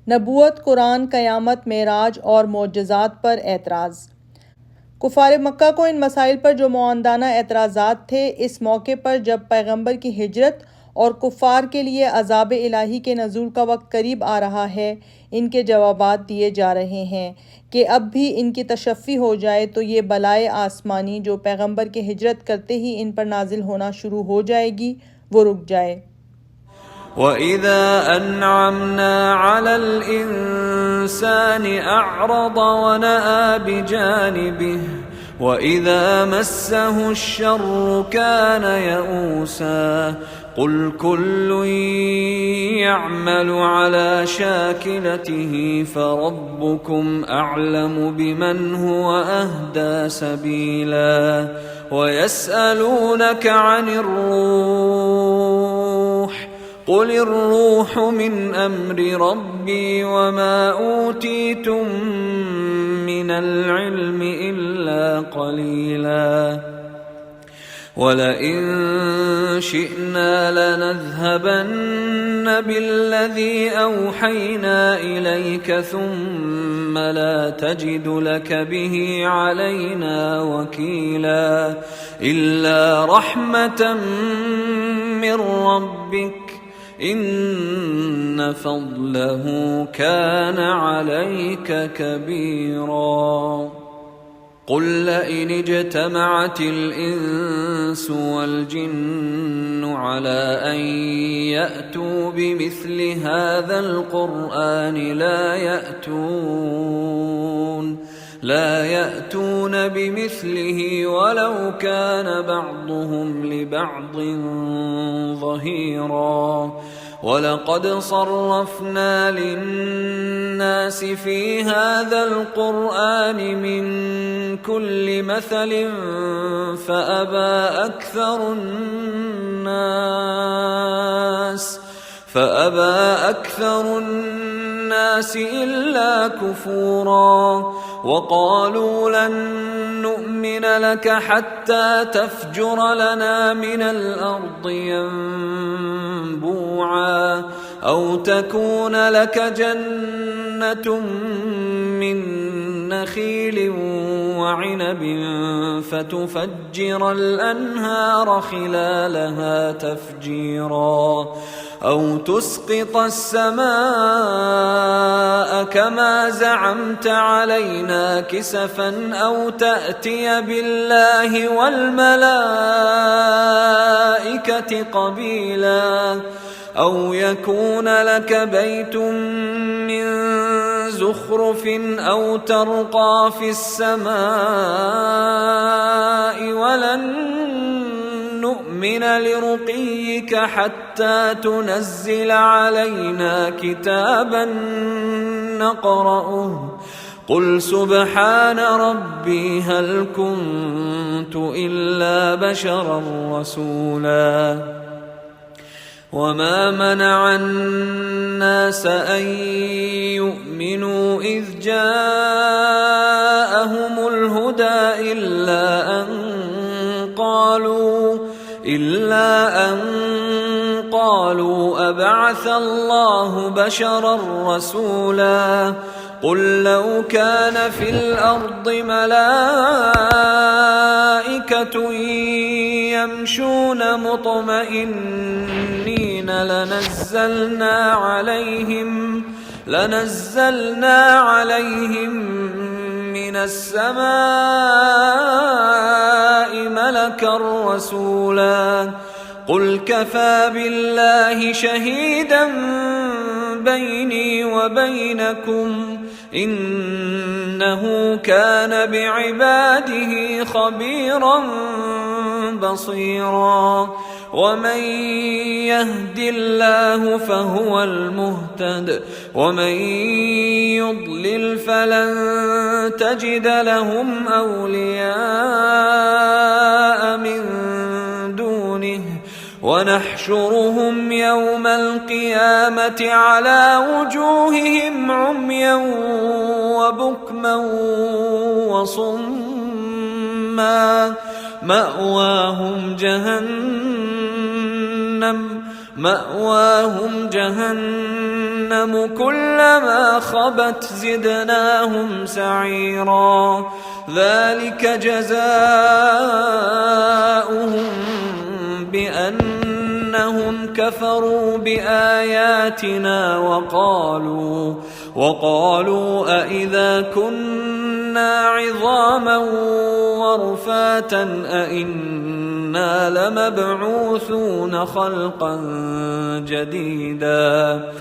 नबूवत, कुरान, क़यामत, मेराज और मोजज़ात पर एतराज़। कुफ़ार मक्का को इन मसाइल पर जो मुआंदाना एतराज़ात थे, इस मौके पर जब पैगम्बर की हिजरत और कुफ़ार के लिए अज़ाब इलाही के नज़ूल का वक्त करीब आ रहा है, इनके जवाबात दिए जा रहे हैं कि अब भी इनकी तशफ़ी हो जाए तो ये बलाए आसमानी जो पैगम्बर के हिजरत करते ही इन पर नाजिल होना शुरू हो जाएगी, वो रुक जाए। وَإِذَا أَنْعَمْنَا عَلَى الْإِنْسَانِ أَعْرَضَ وَنَأَى بِجَانِبِهِ وَإِذَا مَسَّهُ الشَّرُّ كَانَ يَئُوسًا قُلْ كُلٌّ يَعْمَلُ عَلَى شَاكِلَتِهِ فَرَبُّكُمْ أَعْلَمُ بِمَنْ هُوَ أَهْدَى سَبِيلًا وَيَسْأَلُونَكَ عَنِ الرُّوحِ قُلِ الرُّوحُ مِنْ أَمْرِ رَبِّي وَمَا أُوتِيتُم مِّنَ الْعِلْمِ إِلَّا قَلِيلًا وَلَئِن شِئْنَا لَنَذْهَبَنَّ بِالَّذِي أَوْحَيْنَا إِلَيْكَ ثُمَّ لَا تَجِدُ لَكَ بِهِ عَلَيْنَا وَكِيلًا إِلَّا رَحْمَةً مِّن رَّبِّكَ إِنَّ فَضْلَهُ كَانَ عَلَيْكَ كَبِيرًا قُل لَّئِنِ اجْتَمَعَتِ الْإِنسُ وَالْجِنُّ عَلَىٰ أَن يَأْتُوا بِمِثْلِ هَٰذَا الْقُرْآنِ لا يأتون بمثله ولو كان بعضهم لبعض ظهيرا ولقد صرفنا للناس في هذا القرآن من كل مثل فأبى أكثر الناس إلا كفورا وقالوا لن نؤمن لك حتى تفجر لنا من الأرض ينبوعا أو تكون لك جنة من نخيل وعنب فتفجر الأنهار خلالها تفجيرا أو تسقط السماء كما زعمت علينا كسفا أو تأتي بالله والملائكة قبيلا أو يكون لك بيت من زخرف أو ترقى في السماء ولن نؤمن لرقيك حتى تنزل علينا كتابا نقرأه قل سبحان ربي هل كنت إلا بشرا رسولا وما منع الناس أن يؤمنوا إذ جاءهم الهدى إلا أن قالوا أبعث الله بشرا رسولا قل لو كان في الأرض ملائكة يمشون مطمئنين لنزلنا عليهم من السماء ملكا رسولا قل كفى بالله شهيدا بيني وبينكم إنه كان بعباده خبيرا بصيرا ومن يهد الله فهو المهتد ومن يضلل فلن تجد لهم أولياء من دونه ونحشرهم يوم القيامة على وجوههم عميا وبكما وصما مأواهم جهنم مأواهم جهنم كلما خبت زدناهم سعيرا ذلك جزاؤهم بأنهم كفروا بآياتنا وقالوا أإذا كنا عظاما ورفاتا أإنا لمبعوثون خلقا جديدا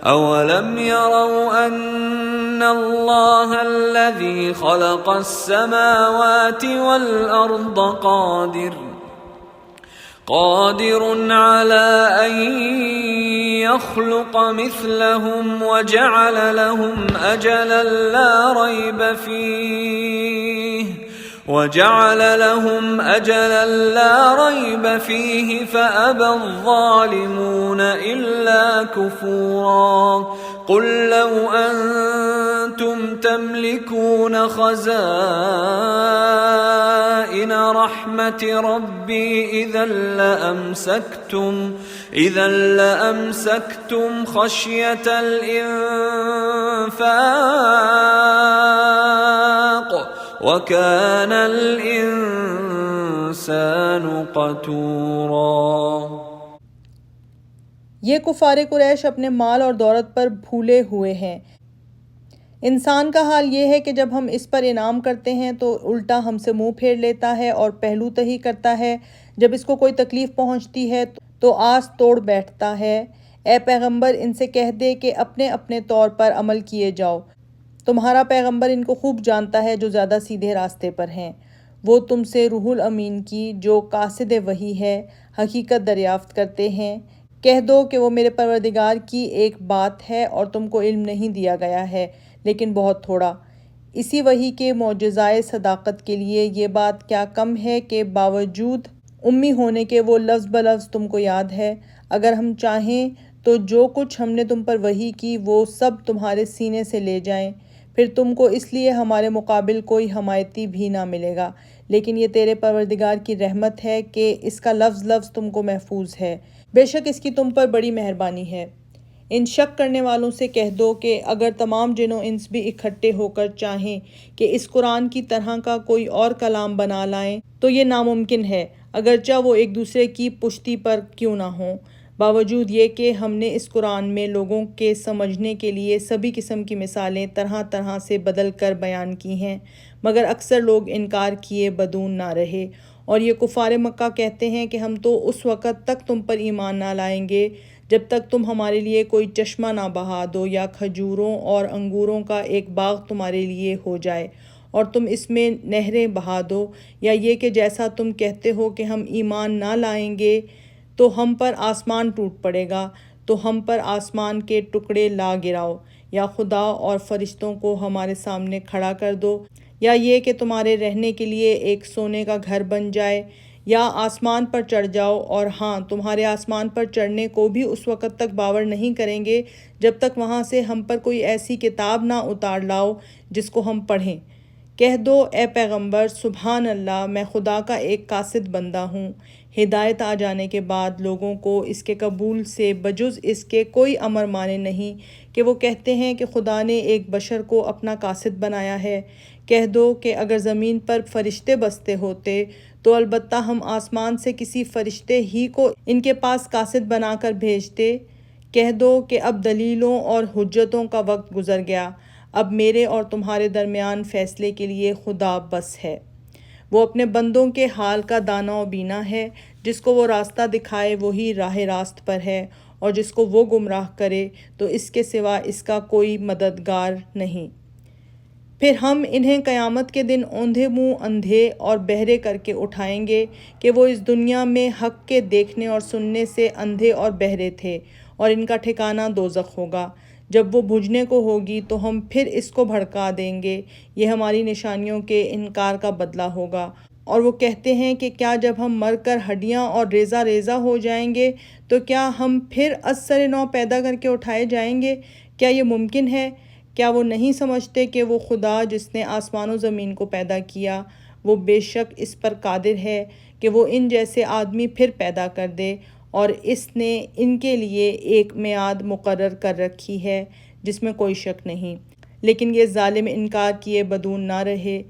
أولم يروا أن الله الذي خلق السماوات والأرض قادر على أن يخلق مثلهم وجعل لهم أجلا لا ريب فيه فأبى الظالمون إلا كفورا قل لو أنتم تملكون خزائن رحمة ربي إذا لأمسكتم خشية الإنفاق وكان الإنسان قتورا۔ یہ کفار قریش اپنے مال اور دولت پر بھولے ہوئے ہیں۔ انسان کا حال یہ ہے کہ جب ہم اس پر انعام کرتے ہیں تو الٹا ہم سے منہ پھیر لیتا ہے اور پہلو تہی کرتا ہے، جب اس کو کوئی تکلیف پہنچتی ہے تو آس توڑ بیٹھتا ہے۔ اے پیغمبر ان سے کہہ دے کہ اپنے اپنے طور پر عمل کیے جاؤ، تمہارا پیغمبر ان کو خوب جانتا ہے جو زیادہ سیدھے راستے پر ہیں۔ وہ تم سے روح الامین کی جو قاصد وحی ہے حقیقت دریافت کرتے ہیں۔ کہہ دو کہ وہ میرے پروردگار کی ایک بات ہے اور تم کو علم نہیں دیا گیا ہے لیکن بہت تھوڑا۔ اسی وحی کے معجزائے صداقت کے لیے یہ بات کیا کم ہے کہ باوجود امی ہونے کے وہ لفظ بلفظ تم کو یاد ہے۔ اگر ہم چاہیں تو جو کچھ ہم نے تم پر وحی کی وہ سب تمہارے سینے سے لے جائیں، پھر تم کو اس لیے ہمارے مقابل کوئی حمایتی بھی نہ ملے گا، لیکن یہ تیرے پروردگار کی رحمت ہے کہ اس کا لفظ لفظ تم کو محفوظ ہے، بے شک اس کی تم پر بڑی مہربانی ہے۔ ان شک کرنے والوں سے کہہ دو کہ اگر تمام جن و انس بھی اکٹھے ہو کر چاہیں کہ اس قرآن کی طرح کا کوئی اور کلام بنا لائیں تو یہ ناممکن ہے، اگرچہ وہ ایک دوسرے کی پشتی پر کیوں نہ ہوں۔ باوجود یہ کہ ہم نے اس قرآن میں لوگوں کے سمجھنے کے لیے سبھی قسم کی مثالیں طرح طرح سے بدل کر بیان کی ہیں، مگر اکثر لوگ انکار کیے بدون نہ رہے۔ اور یہ کفار مکہ کہتے ہیں کہ ہم تو اس وقت تک تم پر ایمان نہ لائیں گے جب تک تم ہمارے لیے کوئی چشمہ نہ بہا دو یا کھجوروں اور انگوروں کا ایک باغ تمہارے لیے ہو جائے اور تم اس میں نہریں بہا دو، یا یہ کہ جیسا تم کہتے ہو کہ ہم ایمان نہ لائیں گے تو ہم پر آسمان ٹوٹ پڑے گا، تو ہم پر آسمان کے ٹکڑے لا گراؤ، یا خدا اور فرشتوں کو ہمارے سامنے کھڑا کر دو، یا یہ کہ تمہارے رہنے کے لیے ایک سونے کا گھر بن جائے، یا آسمان پر چڑھ جاؤ، اور ہاں تمہارے آسمان پر چڑھنے کو بھی اس وقت تک باور نہیں کریں گے جب تک وہاں سے ہم پر کوئی ایسی کتاب نہ اتار لاؤ جس کو ہم پڑھیں۔ کہہ دو اے پیغمبر سبحان اللہ، میں خدا کا ایک قاصد بندہ ہوں۔ ہدایت آ جانے کے بعد لوگوں کو اس کے قبول سے بجز اس کے کوئی امر مانے نہیں کہ وہ کہتے ہیں کہ خدا نے ایک بشر کو اپنا قاصد بنایا ہے۔ کہہ دو کہ اگر زمین پر فرشتے بستے ہوتے تو البتہ ہم آسمان سے کسی فرشتے ہی کو ان کے پاس قاصد بنا کر بھیجتے۔ کہہ دو کہ اب دلیلوں اور حجتوں کا وقت گزر گیا، اب میرے اور تمہارے درمیان فیصلے کے لیے خدا بس ہے۔ وہ اپنے بندوں کے حال کا دانا و بینا ہے، جس کو وہ راستہ دکھائے وہی راہ راست پر ہے، اور جس کو وہ گمراہ کرے تو اس کے سوا اس کا کوئی مددگار نہیں۔ پھر ہم انہیں قیامت کے دن اوندھے منہ اندھے اور بہرے کر کے اٹھائیں گے کہ وہ اس دنیا میں حق کے دیکھنے اور سننے سے اندھے اور بہرے تھے، اور ان کا ٹھکانہ دوزخ ہوگا۔ جب وہ بجھنے کو ہوگی تو ہم پھر اس کو بھڑکا دیں گے، یہ ہماری نشانیوں کے انکار کا بدلہ ہوگا۔ اور وہ کہتے ہیں کہ کیا جب ہم مر کر ہڈیاں اور ریزہ ریزہ ہو جائیں گے تو کیا ہم پھر از سر نو پیدا کر کے اٹھائے جائیں گے؟ کیا یہ ممکن ہے؟ کیا وہ نہیں سمجھتے کہ وہ خدا جس نے آسمان و زمین کو پیدا کیا، وہ بے شک اس پر قادر ہے کہ وہ ان جیسے آدمی پھر پیدا کر دے، اور اس نے ان کے لیے ایک میعاد مقرر کر رکھی ہے جس میں کوئی شک نہیں، لیکن یہ ظالم انکار کیے بدون نہ رہے۔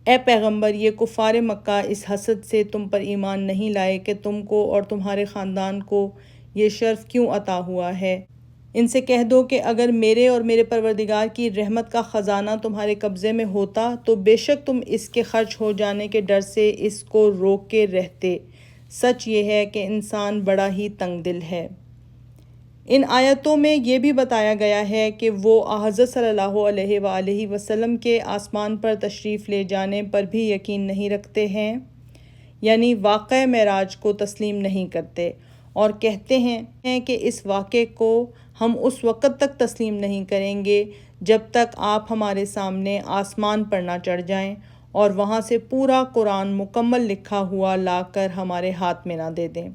اے پیغمبر، یہ کفار مکہ اس حسد سے تم پر ایمان نہیں لائے کہ تم کو اور تمہارے خاندان کو یہ شرف کیوں عطا ہوا ہے۔ ان سے کہہ دو کہ اگر میرے اور میرے پروردگار کی رحمت کا خزانہ تمہارے قبضے میں ہوتا تو بے شک تم اس کے خرچ ہو جانے کے ڈر سے اس کو روک کے رہتے۔ سچ یہ ہے کہ انسان بڑا ہی تنگ دل ہے۔ ان آیتوں میں یہ بھی بتایا گیا ہے کہ وہ حضرت صلی اللہ علیہ وآلہ وسلم کے آسمان پر تشریف لے جانے پر بھی یقین نہیں رکھتے ہیں، یعنی واقعہ معراج کو تسلیم نہیں کرتے، اور کہتے ہیں کہ اس واقعے کو ہم اس وقت تک تسلیم نہیں کریں گے جب تک آپ ہمارے سامنے آسمان پر نہ چڑھ جائیں اور وہاں سے پورا قرآن مکمل لکھا ہوا لا کر ہمارے ہاتھ میں نہ دے دیں۔